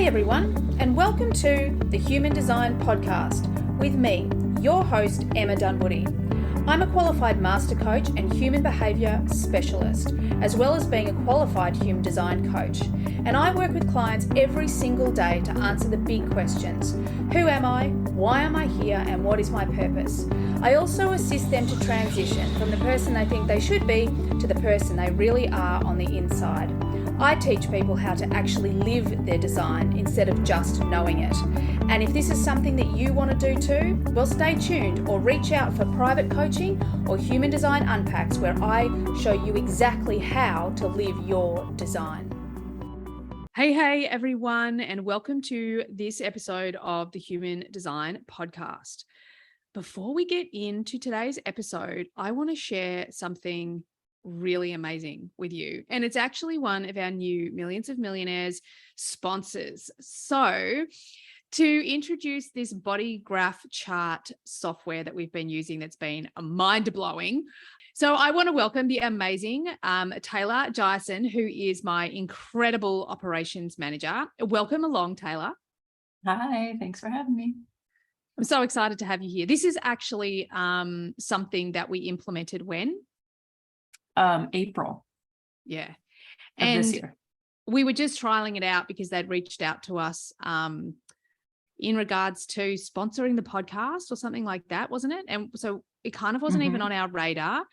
Hey everyone, and welcome to the Human Design Podcast with me, your host, Emma Dunwoody. I'm a qualified master coach and human behaviour specialist, as well as being a qualified human design coach. And I work with clients every single day to answer the big questions. Who am I? Why am I here? And what is my purpose? I also assist them to transition from the person they think they should be to the person they really are on the inside. I teach people how to actually live their design instead of just knowing it. And if this is something that you want to do too, well, stay tuned or reach out for private coaching or Human Design Unpacks, where I show you exactly how to live your design. Hey everyone, and welcome to this episode of the Human Design Podcast. Before we get into today's episode, I want to share something really amazing with you. And it's actually one of our new Millions of Millionaires sponsors. So to introduce this body graph chart software that we've been using that's been mind-blowing. So I want to welcome the amazing Taylor Dyson, who is my incredible operations manager. Welcome along, Taylor. Hi, thanks for having me. I'm so excited to have you here. This is actually something that we implemented when? April. Yeah. And this year. We were just trialing it out because they'd reached out to us in regards to sponsoring the podcast or something like that, wasn't it? And so it kind of wasn't even on our radar,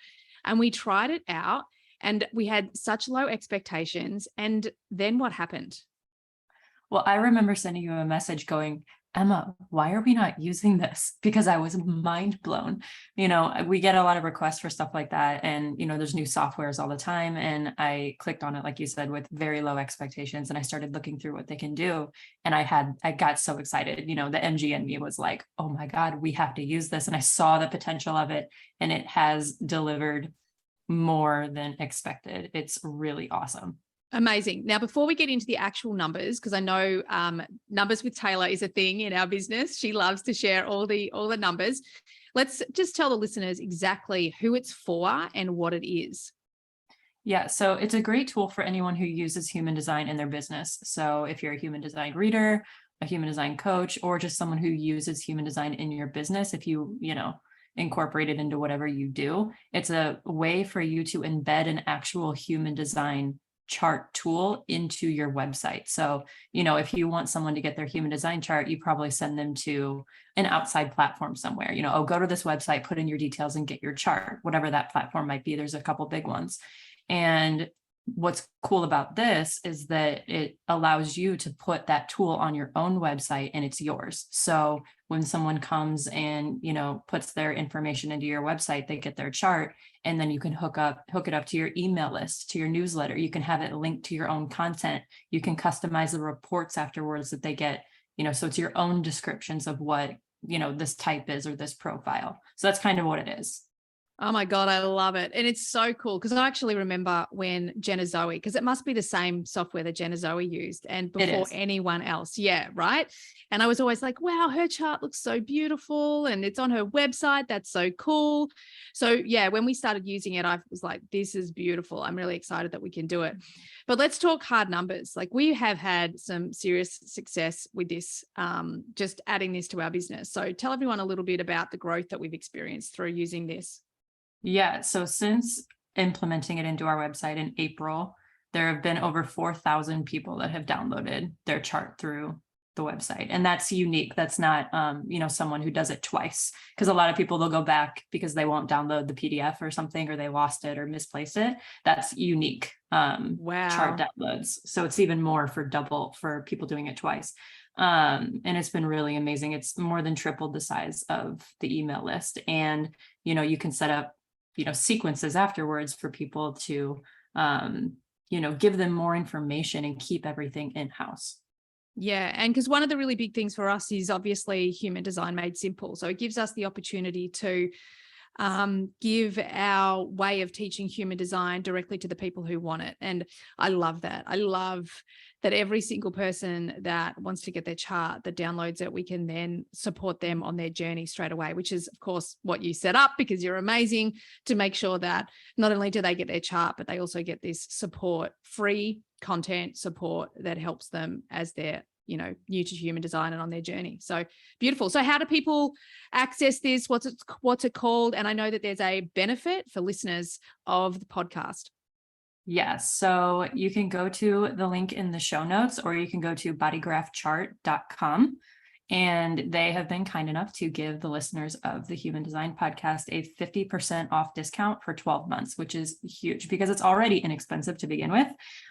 and we tried it out and we had such low expectations. And then what happened? Well, I remember sending you a message going, Emma, why are we not using this? Because I was mind blown. You know, we get a lot of requests for stuff like that. And, you know, there's new softwares all the time. And I clicked on it, like you said, with very low expectations. And I started looking through what they can do. And I got so excited. You know, the MG in me was like, oh my God, we have to use this. And I saw the potential of it. And it has delivered more than expected. It's really awesome. Amazing. Now, before we get into the actual numbers, because I know numbers with Taylor is a thing in our business. She loves to share all the numbers. Let's just tell the listeners exactly who it's for and what it is. Yeah, so it's a great tool for anyone who uses human design in their business. So if you're a human design reader, a human design coach, or just someone who uses human design in your business, if you incorporate it into whatever you do, it's a way for you to embed an actual human design chart tool into your website. So, you know, if you want someone to get their human design chart, you probably send them to an outside platform somewhere, go to this website, put in your details and get your chart, whatever that platform might be. There's a couple big ones. And what's cool about this is that it allows you to put that tool on your own website and it's yours. So when someone comes and, puts their information into your website, they get their chart, and then you can hook it up to your email list, to your newsletter. You can have it linked to your own content. You can customize the reports afterwards that they get, so it's your own descriptions of what, this type is or this profile. So that's kind of what it is. Oh my God, I love it. And it's so cool because I actually remember when Jenna Zoe, because it must be the same software that Jenna Zoe used and before anyone else. Yeah, right. And I was always like, wow, her chart looks so beautiful and it's on her website. That's so cool. So yeah, when we started using it, I was like, this is beautiful. I'm really excited that we can do it. But let's talk hard numbers. Like we have had some serious success with this, just adding this to our business. So tell everyone a little bit about the growth that we've experienced through using this. Yeah. So since implementing it into our website in April, there have been over 4,000 people that have downloaded their chart through the website. And that's unique. That's not, someone who does it twice, because a lot of people, they'll go back because they won't download the PDF or something, or they lost it or misplaced it. That's unique chart downloads. So it's even more for people doing it twice. And it's been really amazing. It's more than tripled the size of the email list. And, you can set up sequences afterwards for people to, give them more information and keep everything in-house. Yeah. And because one of the really big things for us is obviously human design made simple. So it gives us the opportunity to give our way of teaching human design directly to the people who want it. And I love that. I love that every single person that wants to get their chart, that downloads it, we can then support them on their journey straight away, which is of course what you set up, because you're amazing, to make sure that not only do they get their chart, but they also get this support, free content support that helps them as they're new to human design and on their journey. So beautiful. So how do people access this? What's it called? And I know that there's a benefit for listeners of the podcast. Yes. So you can go to the link in the show notes, or you can go to bodygraphchart.com. And they have been kind enough to give the listeners of the Human Design Podcast a 50% off discount for 12 months, which is huge because it's already inexpensive to begin with.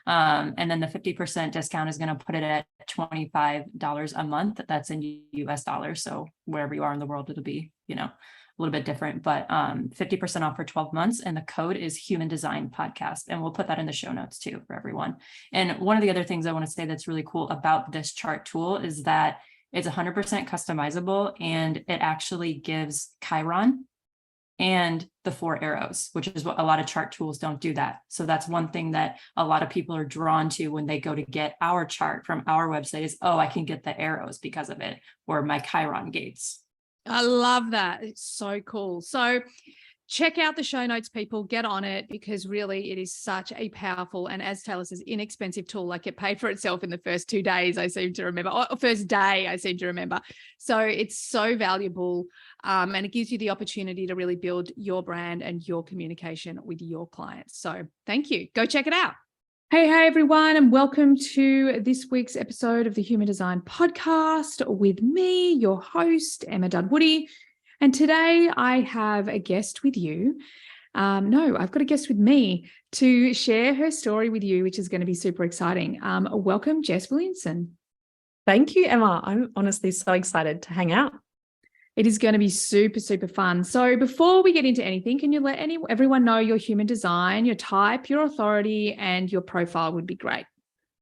And then the 50% discount is going to put it at $25 a month. That's in US dollars. So wherever you are in the world, it'll be, a little bit different, but 50% off for 12 months. And the code is Human Design Podcast. And we'll put that in the show notes too for everyone. And one of the other things I want to say that's really cool about this chart tool is that it's 100% customizable, and it actually gives Chiron and the 4 arrows, which is what a lot of chart tools don't do that. So that's one thing that a lot of people are drawn to when they go to get our chart from our website is, I can get the arrows because of it, or my Chiron gates. I love that. It's so cool. So check out the show notes, people. Get on it, because really it is such a powerful and, as Taylor says, inexpensive tool. Like, it paid for itself in the first 2 days, I seem to remember, or first day, I seem to remember. So it's so valuable, and it gives you the opportunity to really build your brand and your communication with your clients. So thank you. Go check it out. Hey, everyone, and welcome to this week's episode of the Human Design Podcast with me, your host, Emma Dunwoody. And today I have a guest with you. I've got a guest with me to share her story with you, which is going to be super exciting. Welcome, Jess Williamson. Thank you, Emma. I'm honestly so excited to hang out. It is going to be super, super fun. So before we get into anything, can you let everyone know your human design, your type, your authority, and your profile would be great.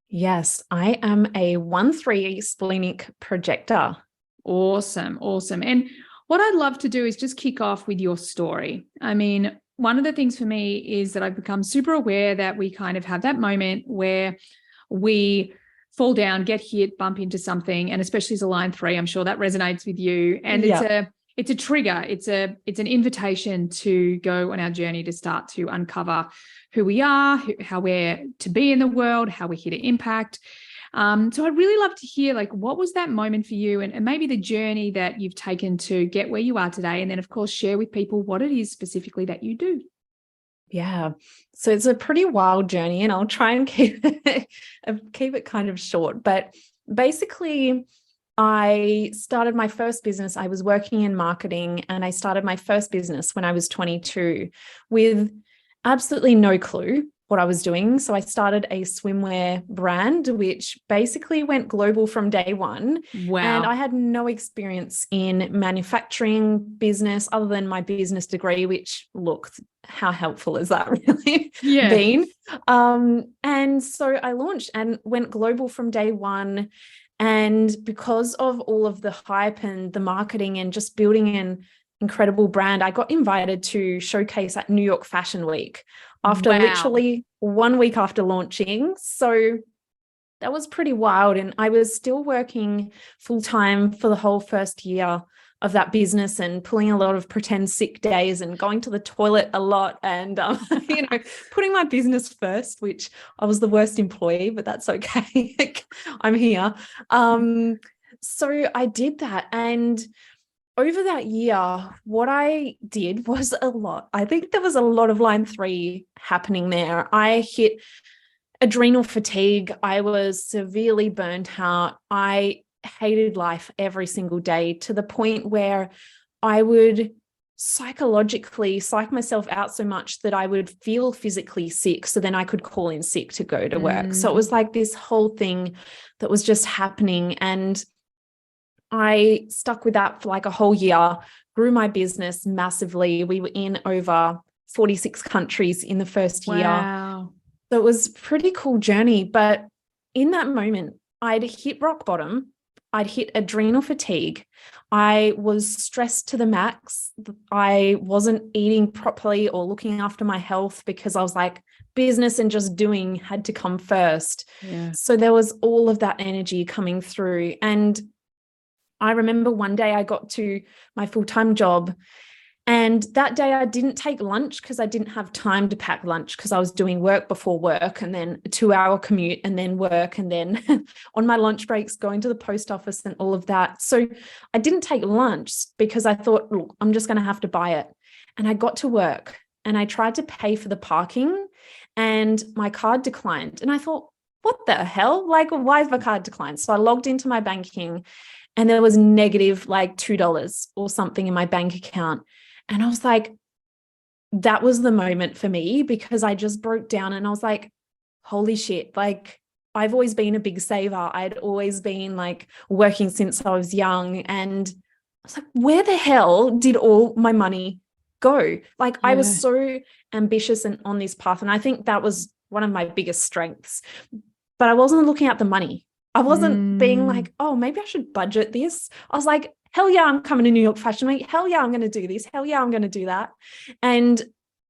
Yes, I am a 1-3 Splenic Projector. Awesome. And what I'd love to do is just kick off with your story. I mean, one of the things for me is that I've become super aware that we kind of have that moment where we fall down, get hit, bump into something, and especially as a line 3, I'm sure that resonates with you. And it's a trigger. It's an invitation to go on our journey to start to uncover who we are, how we're to be in the world, how we're here to impact. So I'd really love to hear, what was that moment for you, and maybe the journey that you've taken to get where you are today. And then, of course, share with people what it is specifically that you do. Yeah. So it's a pretty wild journey, and I'll try and keep it kind of short. But basically, I started my first business. I was working in marketing, and I started my first business when I was 22 with absolutely no clue what I was doing. So I started a swimwear brand, which basically went global from day one. Wow. And I had no experience in manufacturing business other than my business degree, which, look, how helpful has that really been? And so I launched and went global from day one. And because of all of the hype and the marketing and just building an incredible brand, I got invited to showcase at New York Fashion Week after literally 1 week after launching. So that was pretty wild. And I was still working full time for the whole first year of that business and pulling a lot of pretend sick days and going to the toilet a lot and, putting my business first, which I was the worst employee, but that's okay. I'm here. So I did that. And over that year, what I did was a lot. I think there was a lot of line 3 happening there. I hit adrenal fatigue. I was severely burnt out. I hated life every single day, to the point where I would psychologically psych myself out so much that I would feel physically sick. So then I could call in sick to go to work. So it was like this whole thing that was just happening. And I stuck with that for like a whole year, grew my business massively. We were in over 46 countries in the first year. Wow. So it was a pretty cool journey. But in that moment, I'd hit rock bottom. I'd hit adrenal fatigue. I was stressed to the max. I wasn't eating properly or looking after my health because I was like, business and just doing had to come first. Yeah. So there was all of that energy coming through. And I remember one day I got to my full-time job And that day I didn't take lunch because I didn't have time to pack lunch because I was doing work before work and then a 2-hour commute and then work and then on my lunch breaks going to the post office and all of that. So I didn't take lunch because I thought, look, I'm just going to have to buy it. And I got to work and I tried to pay for the parking and my card declined. And I thought, what the hell? Like, why is my card declined? So I logged into my banking and there was negative like $2 or something in my bank account. And I was like, that was the moment for me because I just broke down and I was like, holy shit. Like, I've always been a big saver. I'd always been like working since I was young. And I was like, where the hell did all my money go? Like, I was so ambitious and on this path. And I think that was one of my biggest strengths. But I wasn't looking at the money. I wasn't being like, oh, maybe I should budget this. I was like, hell yeah, I'm coming to New York Fashion Week. Hell yeah, I'm going to do this. Hell yeah, I'm going to do that. And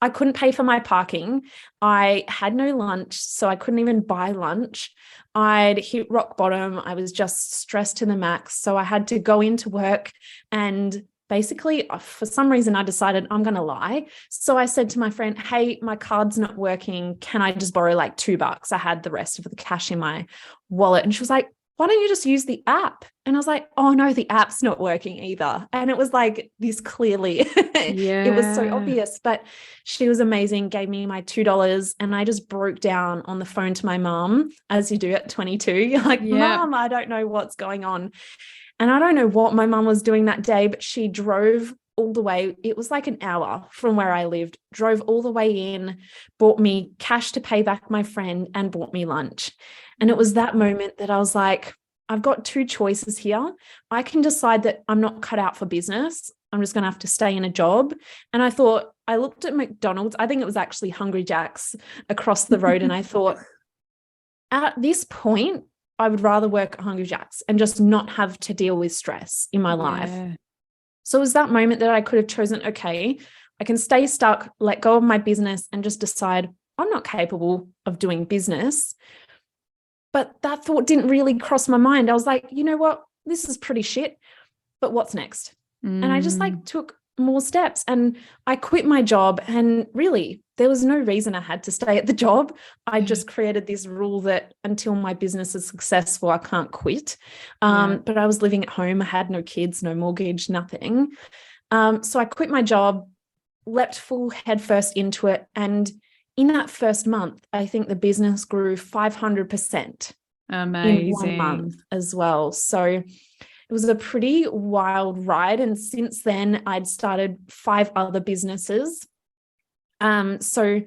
I couldn't pay for my parking. I had no lunch, so I couldn't even buy lunch. I'd hit rock bottom. I was just stressed to the max. So I had to go into work and basically, for some reason, I decided I'm going to lie. So I said to my friend, hey, my card's not working. Can I just borrow like $2? I had the rest of the cash in my wallet. And she was like, why don't you just use the app? And I was like, oh no, the app's not working either. And it was like this clearly, it was so obvious, but she was amazing, gave me my $2 and I just broke down on the phone to my mom, as you do at 22. You're like, Mom, I don't know what's going on. And I don't know what my mum was doing that day, but she drove all the way. It was like an hour from where I lived, drove all the way in, bought me cash to pay back my friend and bought me lunch. And it was that moment that I was like, I've got two choices here. I can decide that I'm not cut out for business. I'm just going to have to stay in a job. And I thought, I looked at McDonald's. I think it was actually Hungry Jack's across the road. And I thought, at this point, I would rather work at Hungry Jack's and just not have to deal with stress in my life. So it was that moment that I could have chosen, okay, I can stay stuck, let go of my business and just decide I'm not capable of doing business. But that thought didn't really cross my mind. I was like, you know what? This is pretty shit, but what's next? And I just like took more steps and I quit my job. And really, there was no reason I had to stay at the job. I just created this rule that until my business is successful, I can't quit. But I was living at home. I had no kids, no mortgage, nothing. So I quit my job, leapt full head first into it. And in that first month, I think the business grew 500%. Amazing. In 1 month as well. So it was a pretty wild ride. And since then, I'd started 5 other businesses. So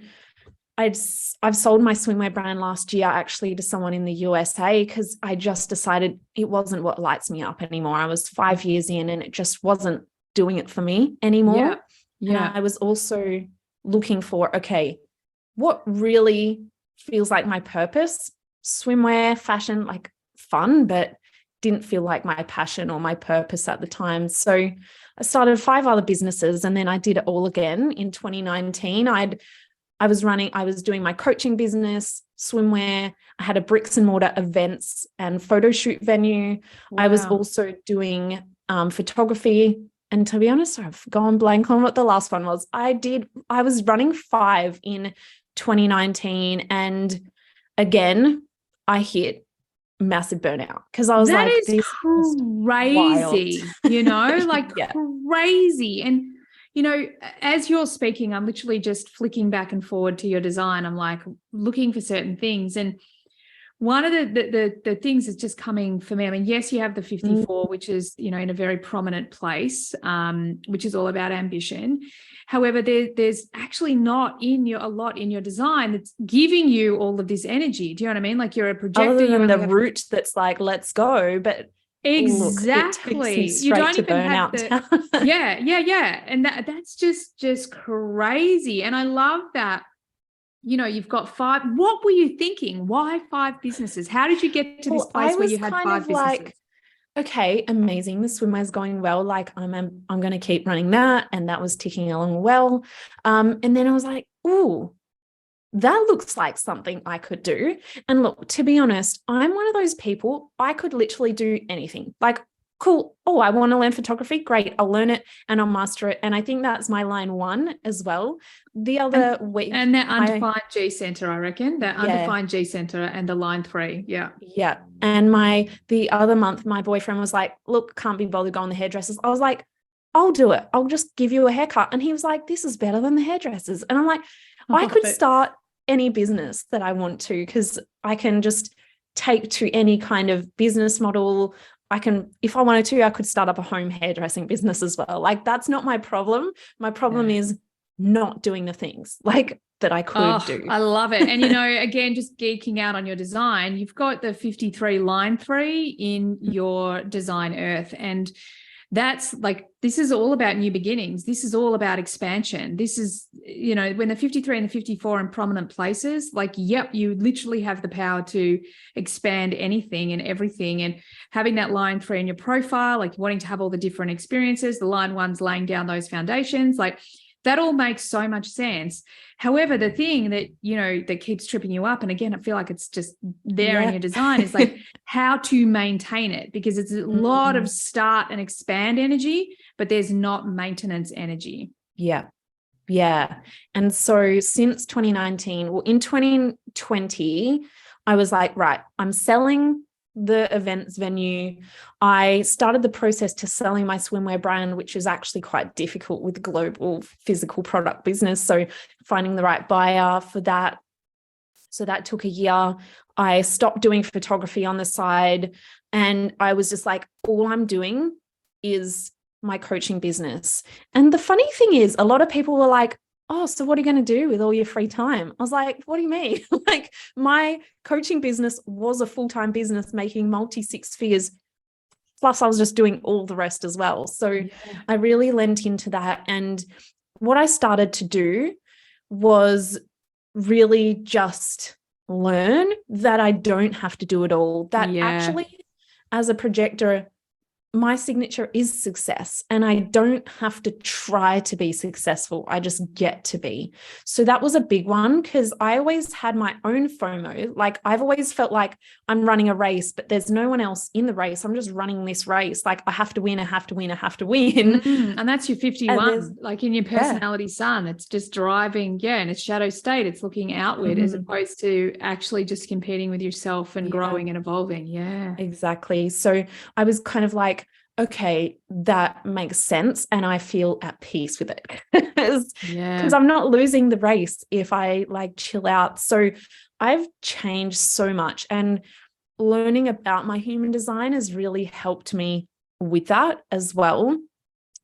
I've sold my swimwear brand last year actually to someone in the USA because I just decided it wasn't what lights me up anymore. I was 5 years in and it just wasn't doing it for me anymore. Yeah. And I was also looking for, okay, what really feels like my purpose? Swimwear, fashion, like fun, but didn't feel like my passion or my purpose at the time. So I started 5 other businesses and then I did it all again in 2019. I was doing my coaching business, swimwear. I had a bricks and mortar events and photo shoot venue. Wow. I was also doing photography. And to be honest, I've gone blank on what the last one was. I was running 5 in 2019. And again, I hit massive burnout because I was that like, is this crazy, you know, like crazy. And, you know, as you're speaking, I'm literally just flicking back and forward to your design. I'm like looking for certain things. And one of the things that's just coming for me, I mean, yes, you have the 54, which is, you know, in a very prominent place, which is all about ambition. However, there's actually not a lot in your design that's giving you all of this energy. Do you know what I mean? Like you're a projector. Other than the route that's like, let's go, but exactly. Look, it takes me you don't even have the, yeah. And that's just crazy. And I love that. You know, you've got 5. What were you thinking? Why 5 businesses? How did you get to this place where you had 5 businesses? Like, okay, amazing. The swimwear's going well. Like I'm going to keep running that. And that was ticking along well. And then I was like, ooh, that looks like something I could do. And look, to be honest, I'm one of those people, I could literally do anything. Like cool. Oh, I want to learn photography. Great. I'll learn it and I'll master it. And I think that's my line 1 as well. The other week. And that undefined G center, I reckon. That undefined G center and the line 3. Yeah. Yeah. And the other month, my boyfriend was like, look, can't be bothered going to the hairdressers. I was like, I'll do it. I'll just give you a haircut. And he was like, this is better than the hairdressers. And I'm like, I could start any business that I want to, because I can just take to any kind of business model. If I wanted to, I could start up a home hairdressing business as well. Like, that's not my problem. My problem is not doing the things like that I could do. I love it. And, again, just geeking out on your design, you've got the 53 line 3 in your design earth. And that's like, this is all about new beginnings. This is all about expansion. This is, when the 53 and the 54 are in prominent places, like, yep, you literally have the power to expand anything and everything. And having that line 3 in your profile, like wanting to have all the different experiences, the line 1's laying down those foundations, like that all makes so much sense. However, the thing that, that keeps tripping you up, and again, I feel like it's just there in your design, is like how to maintain it, because it's a lot of start and expand energy, but there's not maintenance energy. Yeah. Yeah. And so since 2019, in 2020, I was like, right, I'm selling the events venue. I started the process to selling my swimwear brand, which is actually quite difficult with global physical product business. So finding the right buyer for that. So that took a year. I stopped doing photography on the side, and I was just like, all I'm doing is my coaching business. And the funny thing is, a lot of people were like, oh, so what are you going to do with all your free time? I was like, what do you mean? Like, my coaching business was a full-time business making multi-6 figures. Plus I was just doing all the rest as well. So I really lent into that. And what I started to do was really just learn that I don't have to do it all. That actually, as a projector, my signature is success, and I don't have to try to be successful. I just get to be. So that was a big one, because I always had my own FOMO. Like, I've always felt like I'm running a race, but there's no one else in the race. I'm just running this race. Like, I have to win, I have to win, I have to win. And that's your 51, like in your personality sun. It's just driving, and it's shadow state. It's looking outward as opposed to actually just competing with yourself and growing and evolving. Yeah, exactly. So I was kind of like, okay, that makes sense. And I feel at peace with it because I'm not losing the race if I like chill out. So I've changed so much, and learning about my human design has really helped me with that as well.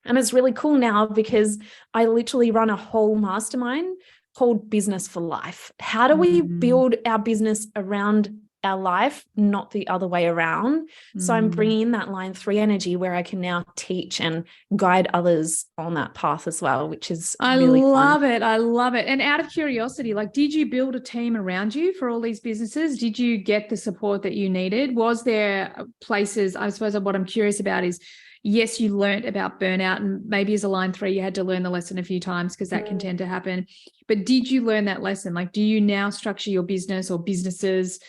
And it's really cool now because I literally run a whole mastermind called Business for Life. How do we build our business around our life, not the other way around? So I'm bringing in that line 3 energy where I can now teach and guide others on that path as well, which is really fun. I love it. And out of curiosity, like, did you build a team around you for all these businesses? Did you get the support that you needed? Was there places, I suppose what I'm curious about is, yes, you learned about burnout, and maybe as a line 3, you had to learn the lesson a few times because that can tend to happen. But did you learn that lesson? Like, do you now structure your business or businesses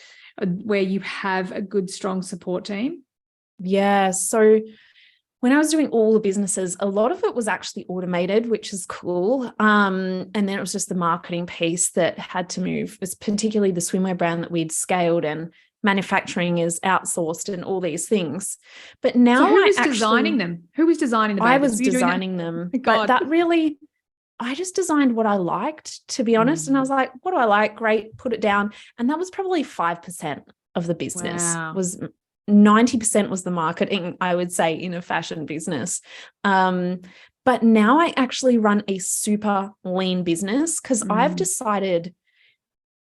where you have a good, strong support team? Yeah. So when I was doing all the businesses, a lot of it was actually automated, which is cool. And then it was just the marketing piece that had to move. It's particularly the swimwear brand that we'd scaled, and manufacturing is outsourced and all these things. But now who was designing them? Who was designing them? I was designing them. But that really, I just designed what I liked, to be honest. And I was like, what do I like? Great, put it down. And that was probably 5% of the business. Was 90% was the marketing, I would say, in a fashion business. But now I actually run a super lean business because I've decided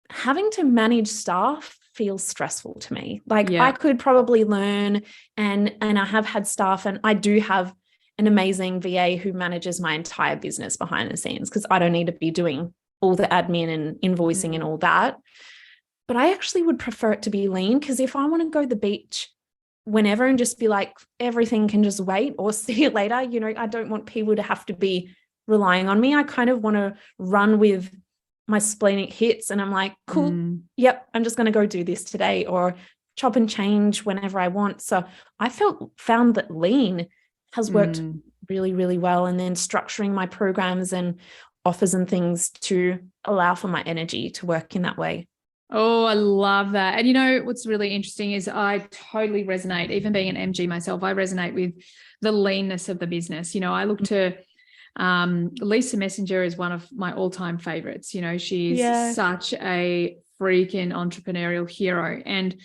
having to manage staff feels stressful to me. Like, I could probably learn, and I have had staff, and I do have an amazing VA who manages my entire business behind the scenes because I don't need to be doing all the admin and invoicing and all that. But I actually would prefer it to be lean, because if I want to go to the beach whenever and just be like, everything can just wait or see you later, I don't want people to have to be relying on me. I kind of want to run with my splenic hits, and I'm like, cool, yep, I'm just going to go do this today, or chop and change whenever I want. So I found that lean has worked really, really well. And then structuring my programs and offers and things to allow for my energy to work in that way. Oh, I love that. And you know, what's really interesting is I totally resonate, even being an MG myself, I resonate with the leanness of the business. You know, I look to Lisa Messenger is one of my all-time favorites. You know, she's such a freaking entrepreneurial hero. And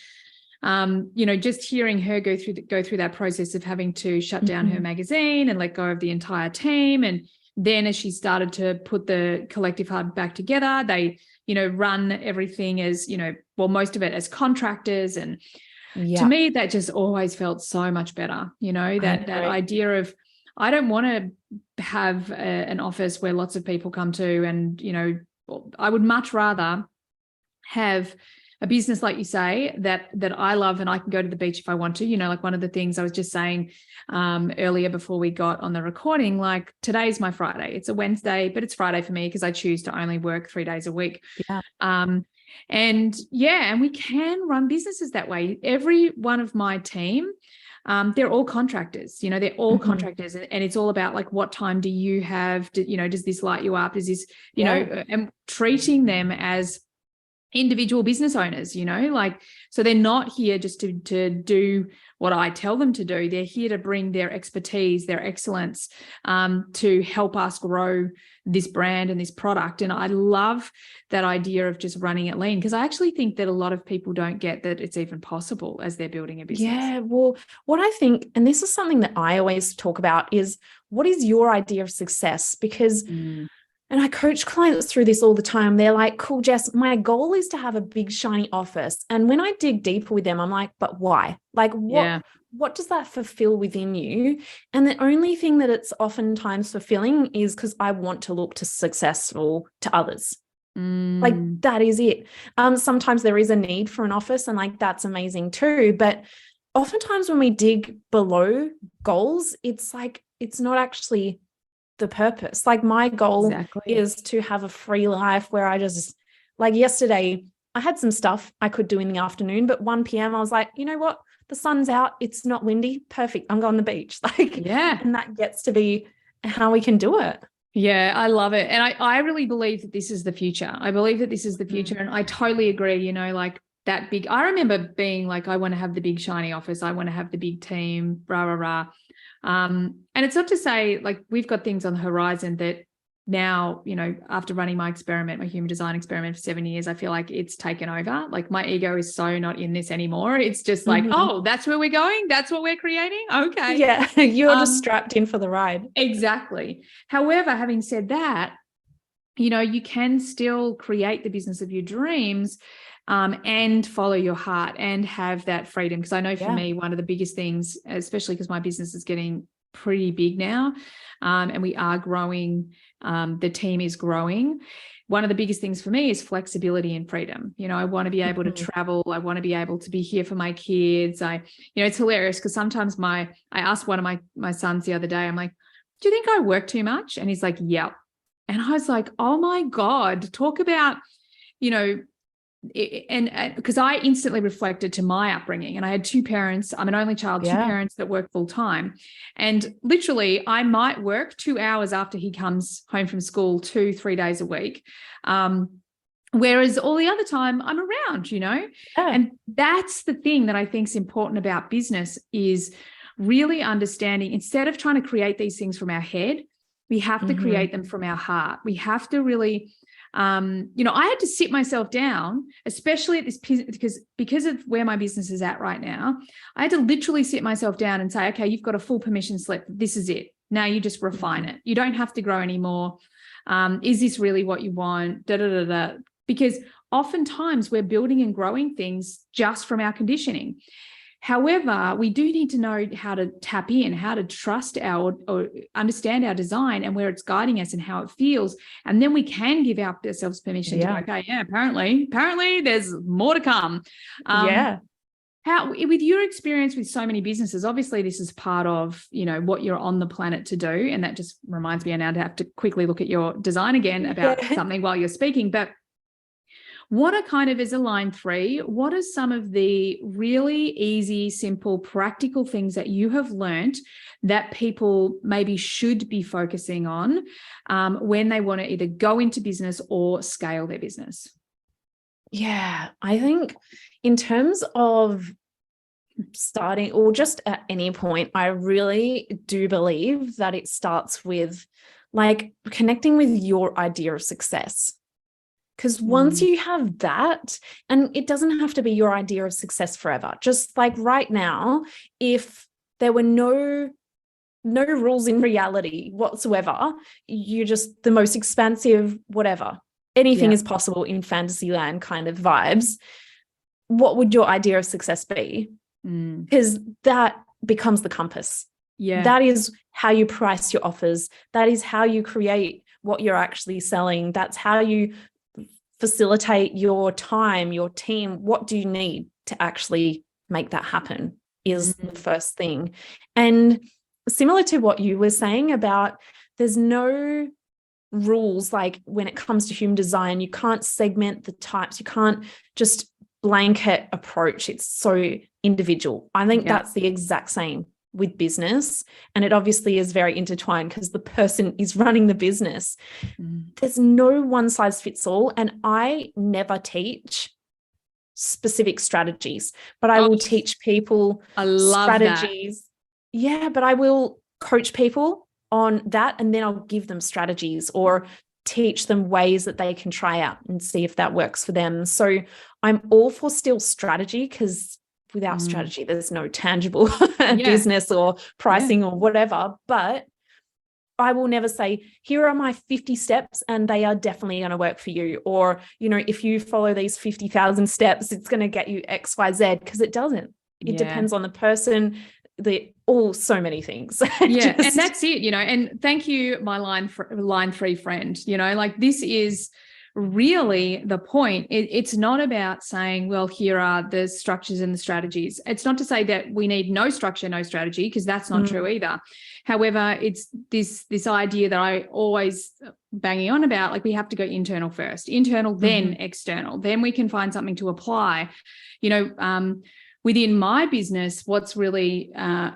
you know, just hearing her go through that process of having to shut down her magazine and let go of the entire team. And then as she started to put the Collective Hub back together, they, you know, run everything as, you know, well, most of it as contractors. And to me, that just always felt so much better. You know, that idea of, I don't want to have an office where lots of people come to, and, you know, I would much rather have a business, like you say, that I love, and I can go to the beach if I want to. You know, like one of the things I was just saying earlier before we got on the recording, like today's my Friday. It's a Wednesday, but it's Friday for me because I choose to only work 3 days a week. And we can run businesses that way. Every one of my team, they're all contractors, you know, they're all contractors, and it's all about like, what time do you have? You know, does this light you up? Is this, you know, and treating them as individual business owners, you know, like, so they're not here just to do what I tell them to do. They're here to bring their expertise, their excellence, to help us grow this brand and this product. And I love that idea of just running it lean, because I actually think that a lot of people don't get that it's even possible as they're building a business. Yeah, well, what I think, and this is something that I always talk about, is what is your idea of success? Because and I coach clients through this all the time. They're like, cool, Jess, my goal is to have a big, shiny office. And when I dig deeper with them, I'm like, but why? Like, what does that fulfill within you? And the only thing that it's oftentimes fulfilling is because I want to look successful to others. Like, that is it. Sometimes there is a need for an office, and like, that's amazing too. But oftentimes when we dig below goals, it's like, it's not actually the purpose. Like, my goal is to have a free life where I just, like, yesterday I had some stuff I could do in the afternoon, but 1 p.m. I was like, you know what? The sun's out. It's not windy. Perfect. I'm going to the beach. Like, and that gets to be how we can do it. Yeah, I love it. And I really believe that this is the future. I believe that this is the future. And I totally agree, you know, like that big, I remember being like, I want to have the big shiny office. I want to have the big team, rah, rah, rah. And it's not to say, like, we've got things on the horizon that now, you know, after running my human design experiment for 7 years, I feel like it's taken over. Like, my ego is so not in this anymore. It's just like, oh, that's where we're going. That's what we're creating. Okay. Yeah. You're just strapped in for the ride. Exactly. However, having said that, you know, you can still create the business of your dreams, and follow your heart and have that freedom. Because I know for me, one of the biggest things, especially because my business is getting pretty big now, and we are growing, the team is growing. One of the biggest things for me is flexibility and freedom. You know, I want to be able to travel. I want to be able to be here for my kids. You know, it's hilarious because sometimes I asked one of my sons the other day, I'm like, do you think I work too much? And he's like, yep. And I was like, oh my God, talk about, you know, and because I instantly reflected to my upbringing, and I had 2 parents. I'm an only child, 2 parents that work full time. And literally I might work 2 hours after he comes home from school 2-3 days a week. Whereas all the other time I'm around, you know, and that's the thing that I think is important about business, is really understanding, instead of trying to create these things from our head, we have to create them from our heart. We have to really, you know, I had to sit myself down, especially at this, because of where my business is at right now. I had to literally sit myself down and say, okay, you've got a full permission slip. This is it. Now you just refine it. You don't have to grow anymore. Is this really what you want? Because oftentimes we're building and growing things just from our conditioning. However, we do need to know how to tap in, how to trust or understand our design and where it's guiding us and how it feels. And then we can give ourselves permission to go, okay, apparently there's more to come. How, with your experience with so many businesses, obviously this is part of, you know, what you're on the planet to do. And that just reminds me now to have to quickly look at your design again about something while you're speaking. But what are kind of, as a line 3, what are some of the really easy, simple, practical things that you have learned that people maybe should be focusing on when they want to either go into business or scale their business? Yeah, I think in terms of starting, or just at any point, I really do believe that it starts with like connecting with your idea of success. Because once you have that, and it doesn't have to be your idea of success forever, just like right now, if there were no rules in reality whatsoever, you're just the most expansive, whatever, anything is possible in fantasy land kind of vibes, what would your idea of success be? Because that becomes the compass. That is how you price your offers. That is how you create what you're actually selling. That's how you facilitate your time, your team. What do you need to actually make that happen is the first thing. And similar to what you were saying about there's no rules, like when it comes to human design, you can't segment the types. You can't just blanket approach. It's so individual. I think that's the exact same with business. And it obviously is very intertwined because the person is running the business. There's no one size fits all. And I never teach specific strategies, but I will teach people strategies. That. Yeah, but I will coach people on that, and then I'll give them strategies or teach them ways that they can try out and see if that works for them. So I'm all for still strategy, because without strategy, there's no tangible business or pricing or whatever. But I will never say, here are my 50 steps and they are definitely going to work for you. Or, you know, if you follow these 50,000 steps, it's going to get you X, Y, Z, because it doesn't. It depends on the person, so many things. And that's it, you know, and thank you, my line 3 friend, you know, like this is really the point. It's not about saying, well, here are the structures and the strategies. It's not to say that we need no structure, no strategy, because that's not true either. However, it's this idea that I always banging on about, like we have to go internal first, then external, then we can find something to apply. You know, within my business, what's really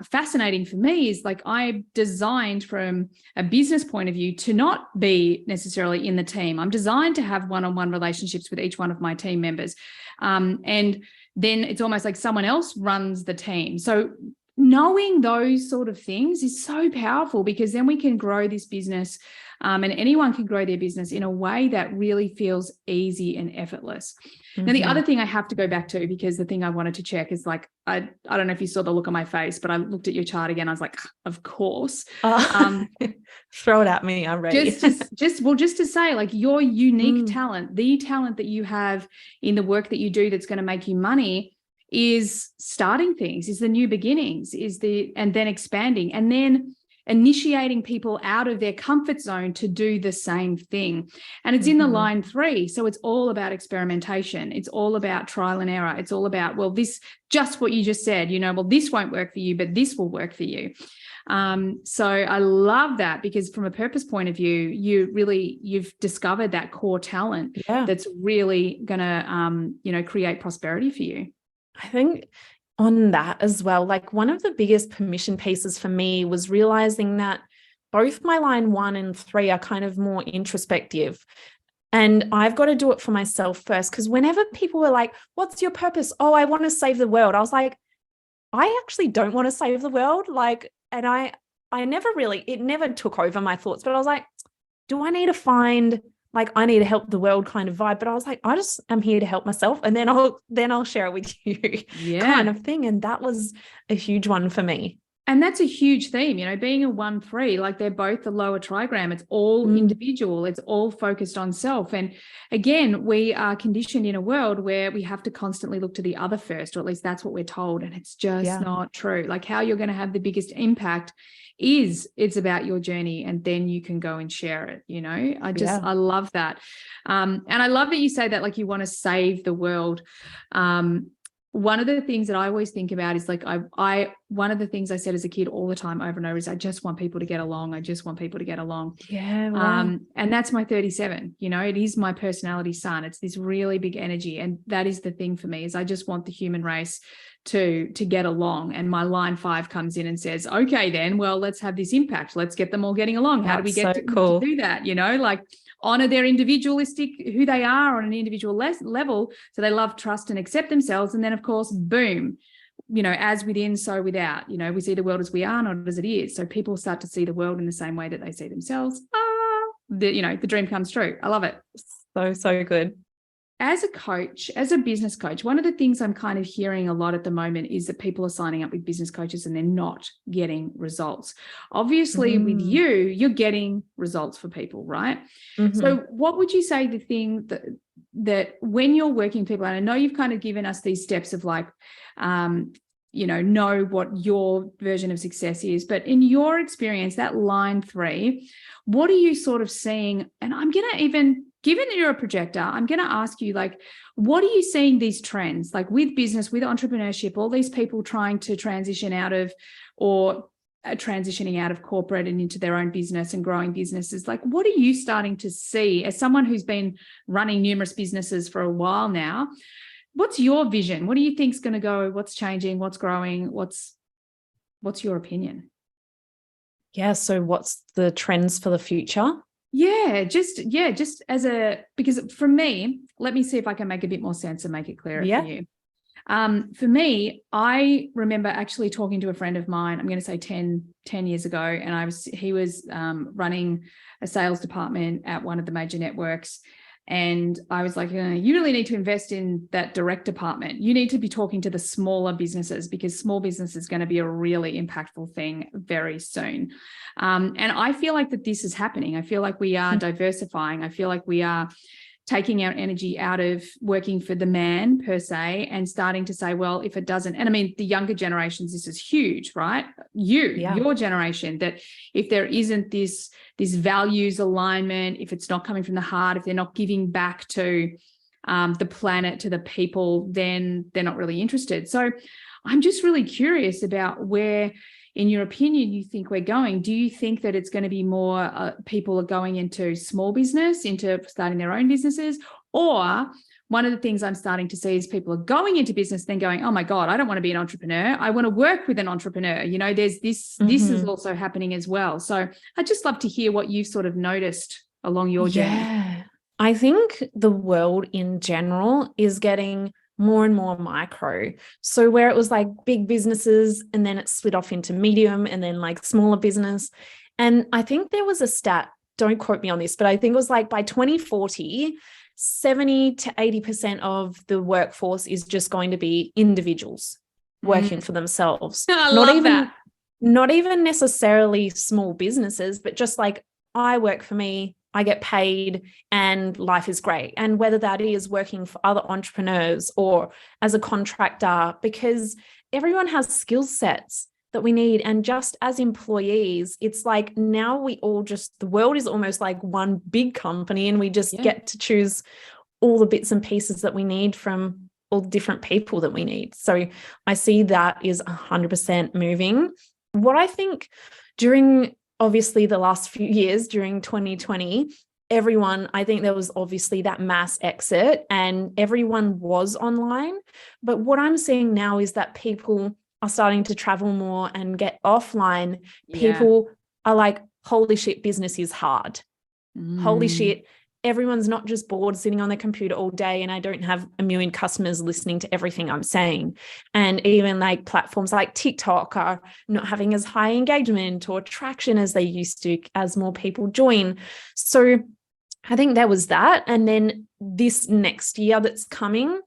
fascinating for me is like I designed from a business point of view to not be necessarily in the team. I'm designed to have one-on-one relationships with each one of my team members. And then it's almost like someone else runs the team. So knowing those sort of things is so powerful, because then we can grow this business and anyone can grow their business in a way that really feels easy and effortless. Now, the other thing I have to go back to, because the thing I wanted to check is like, I don't know if you saw the look on my face, but I looked at your chart again. I was like, of course. Throw it at me. I'm ready. Just to say, like, your unique talent, the talent that you have in the work that you do that's going to make you money, is starting things, is the new beginnings, and then expanding, and then initiating people out of their comfort zone to do the same thing. And it's in the line 3. So it's all about experimentation. It's all about trial and error. It's all about, well, this, just what you just said, you know, well, this won't work for you, but this will work for you. So I love that, because from a purpose point of view, you've discovered that core talent that's really going to, create prosperity for you. I think on that as well, like one of the biggest permission pieces for me was realizing that both my line 1 and 3 are kind of more introspective. And I've got to do it for myself first, because whenever people were like, what's your purpose? Oh, I want to save the world. I was like, I actually don't want to save the world. Like, and it never took over my thoughts, but I was like, do I need to find, like, I need to help the world kind of vibe? But I was like, I just am here to help myself, and then I'll share it with you kind of thing. And that was a huge one for me. And that's a huge theme, you know, being a 1-3, like they're both the lower trigram. It's all individual. It's all focused on self. And again, we are conditioned in a world where we have to constantly look to the other first, or at least that's what we're told. And it's just not true. Like, how you're going to have the biggest impact it's about your journey, and then you can go and share it. You know, I love that. And I love that you say that, like, you want to save the world. one of the things that I always think about is like, one of the things I said as a kid all the time over and over is, I just want people to get along. I just want people to get along. Yeah. Wow. And that's my 37, it is my personality sun. It's this really big energy. And that is the thing for me, is I just want the human race to get along. And my line 5 comes in and says, okay, then, well, let's have this impact. Let's get them all getting along. How do we get to do that? Like, honor their individualistic, who they are on an individual level. So they love, trust, and accept themselves. And then, of course, boom, as within, so without, we see the world as we are, not as it is. So people start to see the world in the same way that they see themselves. The dream comes true. I love it. So good. As a coach, as a business coach, one of the things I'm kind of hearing a lot at the moment is that people are signing up with business coaches and they're not getting results. Obviously, with you're getting results for people, right? So what would you say the thing that when you're working with people, and I know you've kind of given us these steps of like, know what your version of success is, but in your experience, that line 3, what are you sort of seeing? And I'm going to even, given that you're a projector, I'm going to ask you, like, what are you seeing these trends, like with business, with entrepreneurship, all these people trying to transition out of, or transitioning out of corporate and into their own business and growing businesses? Like, what are you starting to see as someone who's been running numerous businesses for a while now? What's your vision? What do you think is going to go? What's changing? What's growing? What's your opinion? Yeah. So what's the trends for the future? Yeah, just because for me, let me see if I can make a bit more sense and make it clearer for you. For me, I remember actually talking to a friend of mine, I'm going to say 10 years ago, and he was running a sales department at one of the major networks. And I was like, you really need to invest in that direct department. You need to be talking to the smaller businesses, because small business is going to be a really impactful thing very soon. And I feel like that this is happening. I feel like we are diversifying. I feel like we are taking our energy out of working for the man per se and starting to say, well, if it doesn't, and I mean, the younger generations, this is huge, right? Your generation, that if there isn't this values alignment, if it's not coming from the heart, if they're not giving back to the planet, to the people, then they're not really interested. So I'm just really curious about where, in your opinion, you think we're going. Do you think that it's going to be more people are going into small business, into starting their own businesses? Or one of the things I'm starting to see is people are going into business, then going, oh my God, I don't want to be an entrepreneur. I want to work with an entrepreneur. There's this is also happening as well. So I'd just love to hear what you've sort of noticed along your journey. Yeah. I think the world in general is getting more and more micro. So where it was like big businesses, and then it split off into medium, and then like smaller business. And I think there was a stat, don't quote me on this, but I think it was like by 2040, 70 to 80% of the workforce is just going to be individuals working for themselves. Not even necessarily small businesses, but just like, I work for me, I get paid, and life is great. And whether that is working for other entrepreneurs or as a contractor, because everyone has skill sets that we need. And just as employees, it's like now the world is almost like one big company, and we just get to choose all the bits and pieces that we need from all the different people that we need. So I see that is 100% moving. What I think during obviously the last few years, during 2020, I think there was obviously that mass exit and everyone was online. But what I'm seeing now is that people are starting to travel more and get offline. People are like, holy shit, business is hard. Holy shit, everyone's not just bored sitting on their computer all day, and I don't have a million customers listening to everything I'm saying. And even like platforms like TikTok are not having as high engagement or traction as they used to, as more people join. So I think there was that. And then this next year that's coming,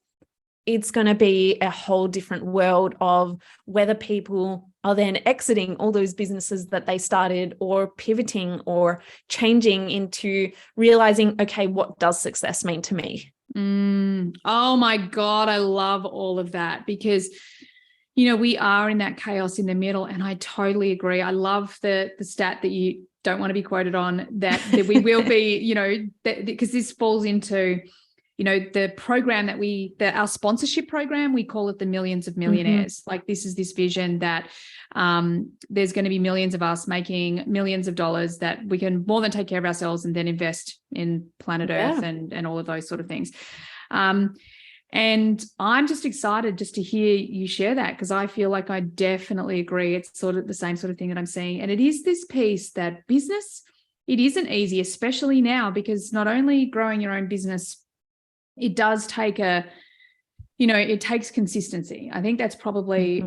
it's going to be a whole different world of whether people are then exiting all those businesses that they started, or pivoting or changing into realizing, okay, what does success mean to me? Oh my God, I love all of that, because we are in that chaos in the middle, and I totally agree. I love the stat that you don't want to be quoted on, that we will be, because this falls into the program that our sponsorship program, we call it the Millions of Millionaires. Like, this is this vision that there's going to be millions of us making millions of dollars that we can more than take care of ourselves and then invest in planet Earth and all of those sort of things. And I'm just excited just to hear you share that, because I feel like I definitely agree. It's sort of the same sort of thing that I'm seeing. And it is this piece that business, it isn't easy, especially now, because not only growing your own business, it does take it takes consistency. I think that's probably,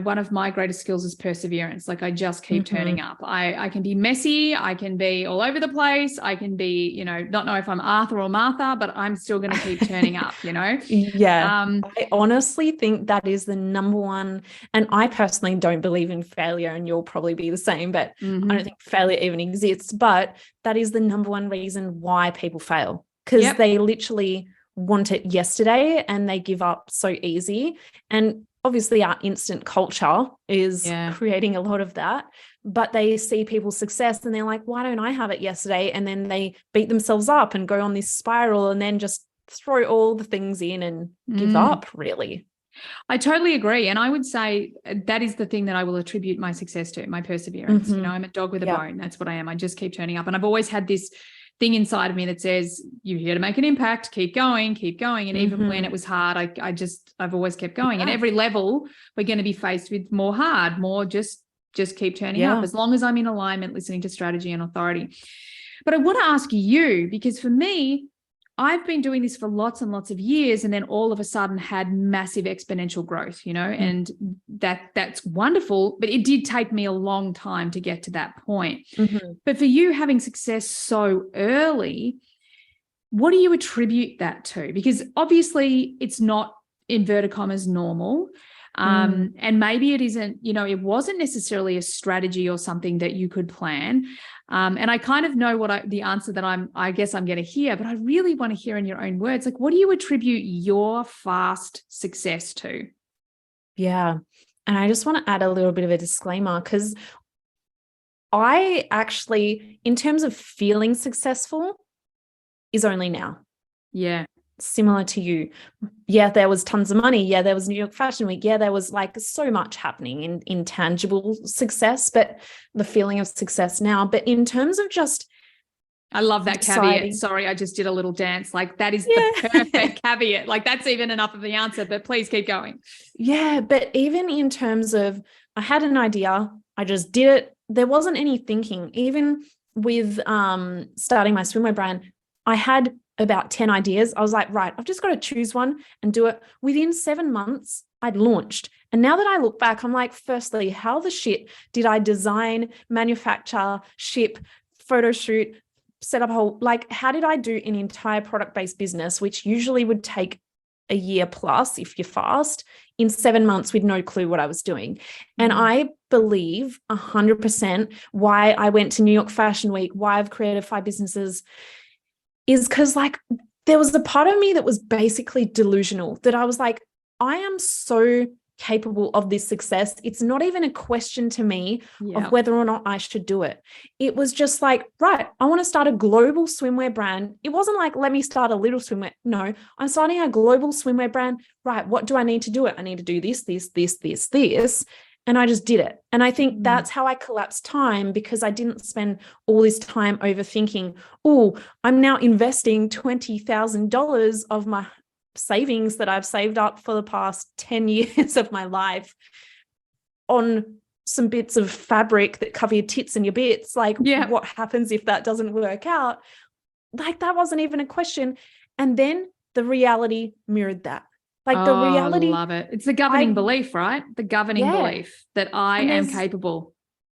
one of my greatest skills is perseverance. Like, I just keep turning up. I can be messy. I can be all over the place. I can be, not know if I'm Arthur or Martha, but I'm still going to keep turning up, Yeah. I honestly think that is the number one. And I personally don't believe in failure, and you'll probably be the same, but I don't think failure even exists. But that is the number one reason why people fail, because they literally want it yesterday and they give up so easy. And obviously our instant culture is creating a lot of that, but they see people's success and they're like, why don't I have it yesterday? And then they beat themselves up and go on this spiral and then just throw all the things in and give up, really. I totally agree. And I would say that is the thing that I will attribute my success to, my perseverance. I'm a dog with a bone. That's what I am. I just keep turning up. And I've always had this thing inside of me that says, you're here to make an impact, keep going. And even when it was hard, I've always kept going. And every level we're going to be faced with more just keep turning up, as long as I'm in alignment, listening to strategy and authority. But I want to ask you, because for me, I've been doing this for lots and lots of years, and then all of a sudden had massive exponential growth, and that's wonderful, but it did take me a long time to get to that point. But for you, having success so early, what do you attribute that to? Because obviously it's not, inverted commas, normal. And maybe it isn't, it wasn't necessarily a strategy or something that you could plan. And I kind of know the answer that I guess I'm going to hear, but I really want to hear in your own words, like, what do you attribute your fast success to? Yeah. And I just want to add a little bit of a disclaimer, because I actually, in terms of feeling successful, is only now. Yeah. Similar to you. Yeah, there was tons of money. Yeah, there was New York Fashion Week. Yeah, there was like so much happening in tangible success, but the feeling of success now. But in terms of just, I love that caveat. Sorry, I just did a little dance. Like, that is the perfect caveat. Like, that's even enough of the answer, but please keep going. Yeah, but even in terms of, I had an idea, I just did it. There wasn't any thinking. Even with starting my swimwear brand, I had about 10 ideas. I was like, right, I've just got to choose one and do it. Within 7 months, I'd launched. And now that I look back, I'm like, firstly, how the shit did I design, manufacture, ship, photo shoot, set up a whole, like, how did I do an entire product-based business, which usually would take a year plus if you're fast, in 7 months with no clue what I was doing? And I believe 100% why I went to New York Fashion Week, why I've created 5 businesses, is because, like, there was a part of me that was basically delusional, that I was like, I am so capable of this success. It's not even a question to me of whether or not I should do it. It was just like, right, I want to start a global swimwear brand. It wasn't like, let me start a little swimwear. No, I'm starting a global swimwear brand. Right, what do I need to do it? I need to do this. And I just did it. And I think that's how I collapsed time, because I didn't spend all this time overthinking, oh, I'm now investing $20,000 of my savings that I've saved up for the past 10 years of my life on some bits of fabric that cover your tits and your bits. Like, what happens if that doesn't work out? Like, that wasn't even a question. And then the reality mirrored that. Like, the reality. I love it. It's the governing belief, right? The governing belief that I am capable.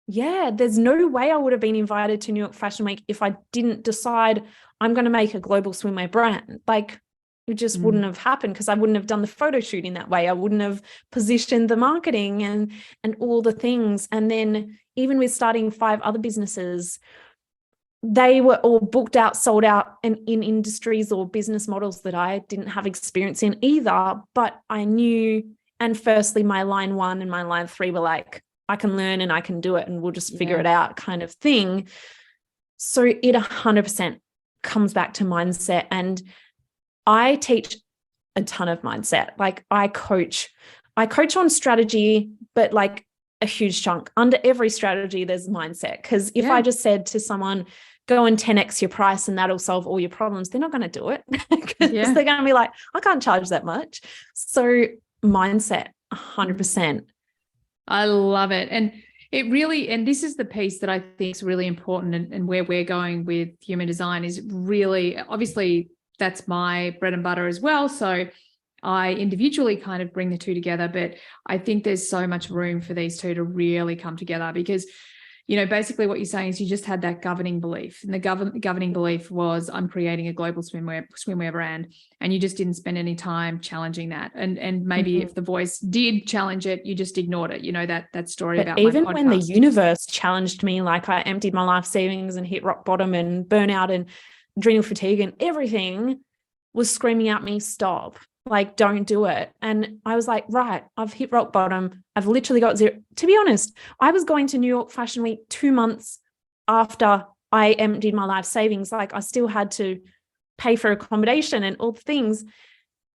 Yeah. There's no way I would have been invited to New York Fashion Week if I didn't decide I'm going to make a global swimwear brand. Like, it just wouldn't have happened, because I wouldn't have done the photo shoot in that way. I wouldn't have positioned the marketing and all the things. And then even with starting 5 other businesses, they were all booked out, sold out, and in industries or business models that I didn't have experience in either. But I knew, and firstly, my line 1 and my line 3 were like, I can learn and I can do it, and we'll just figure it out, kind of thing. So it 100% comes back to mindset. And I teach a ton of mindset. Like I coach on strategy, but like a huge chunk under every strategy, there's mindset. Because if I just said to someone, go and 10x your price and that'll solve all your problems, they're not going to do it because they're going to be like, I can't charge that much. So mindset, 100%. I love it. And it really, and this is the piece that I think is really important, and where we're going with human design is really, obviously that's my bread and butter as well. So I individually kind of bring the two together, but I think there's so much room for these two to really come together because, you know, basically what you're saying is you just had that governing belief, and the governing belief was I'm creating a global swimwear brand, and you just didn't spend any time challenging that. And maybe if the voice did challenge it, you just ignored it. You know, that story but about even my podcast. When the universe challenged me, like I emptied my life savings and hit rock bottom and burnout and adrenal fatigue, and everything was screaming at me, stop. Like, don't do it. And I was like, right, I've hit rock bottom. I've literally got zero. To be honest, I was going to New York Fashion Week 2 months after I emptied my life savings. Like I still had to pay for accommodation and all the things.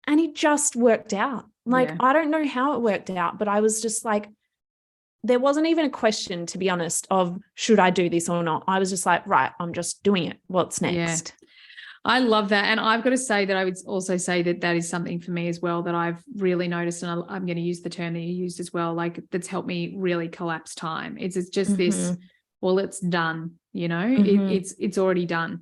And it just worked out. Like, I don't know how it worked out, but I was just like, there wasn't even a question, to be honest, of should I do this or not? I was just like, right, I'm just doing it. What's next? Yeah. I love that. And I've got to say that I would also say that that is something for me as well that I've really noticed. And I'm going to use the term that you used as well. Like that's helped me really collapse time. It's just this, well, it's done, you know, it's already done.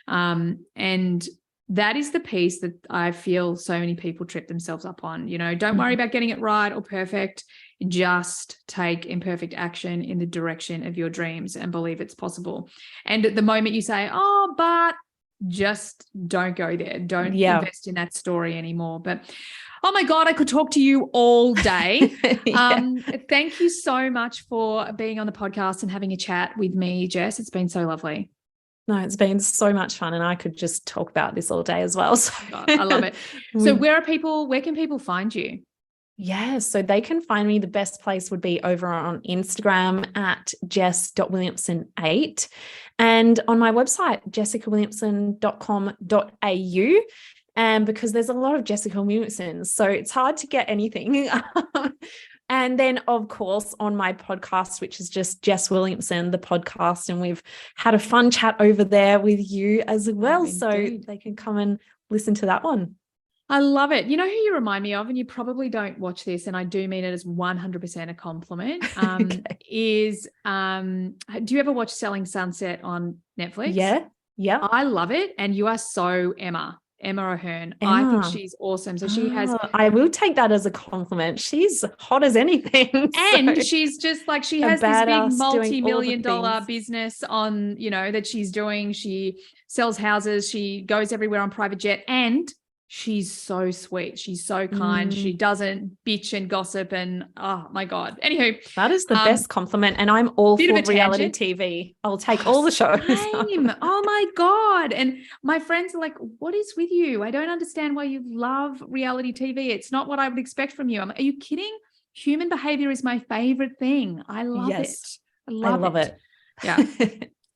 And that is the piece that I feel so many people trip themselves up on. You know, don't worry about getting it right or perfect. Just take imperfect action in the direction of your dreams and believe it's possible. And at the moment you say, oh, but just don't go there. Don't invest in that story anymore. But oh my God, I could talk to you all day. Thank you so much for being on the podcast and having a chat with me, Jess. It's been so lovely. No, it's been so much fun, and I could just talk about this all day as well. So God, I love it. So where can people find you? Yeah, so they can find me. The best place would be over on Instagram at jess.williamson8 and on my website, jessicawilliamson.com.au. And because there's a lot of Jessica Williamsons, so it's hard to get anything. And then, of course, on my podcast, which is just Jess Williamson, the podcast, and we've had a fun chat over there with you as well. So they can come and listen to that one. I love it. You know who you remind me of, and you probably don't watch this, and I do mean it as 100% a compliment, is do you ever watch Selling Sunset on Netflix? Yeah. I love it. And you are so Emma O'Hearn. I think she's awesome. So she has. I will take that as a compliment. She's hot as anything. And she's just like, she has this big multi-million-dollar business on, you know, that she's doing. She sells houses. She goes everywhere on private jet, and she's so sweet. She's so kind. She doesn't bitch and gossip and oh my God. Anywho. That is the best compliment. And I'm all for reality TV. I'll take all the shows. Same. Oh my God. And my friends are like, what is with you? I don't understand why you love reality TV. It's not what I would expect from you. Are you kidding? Human behavior is my favorite thing. I love it. I love it. Yeah.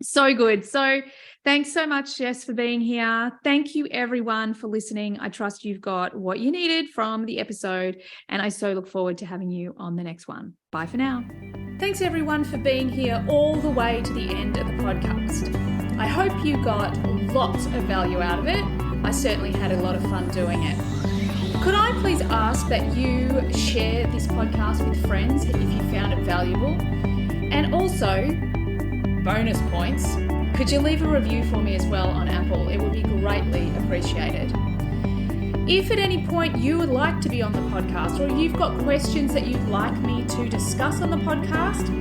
So good. So thanks so much, Jess, for being here. Thank you, everyone, for listening. I trust you've got what you needed from the episode, and I so look forward to having you on the next one. Bye for now. Thanks, everyone, for being here all the way to the end of the podcast. I hope you got lots of value out of it. I certainly had a lot of fun doing it. Could I please ask that you share this podcast with friends if you found it valuable? And also, bonus points, could you leave a review for me as well on Apple? It would be greatly appreciated. If at any point you would like to be on the podcast, or you've got questions that you'd like me to discuss on the podcast,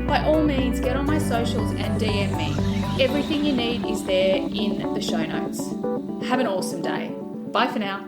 by all means get on my socials and DM me. Everything you need is there in the show notes. Have an awesome day. Bye for now.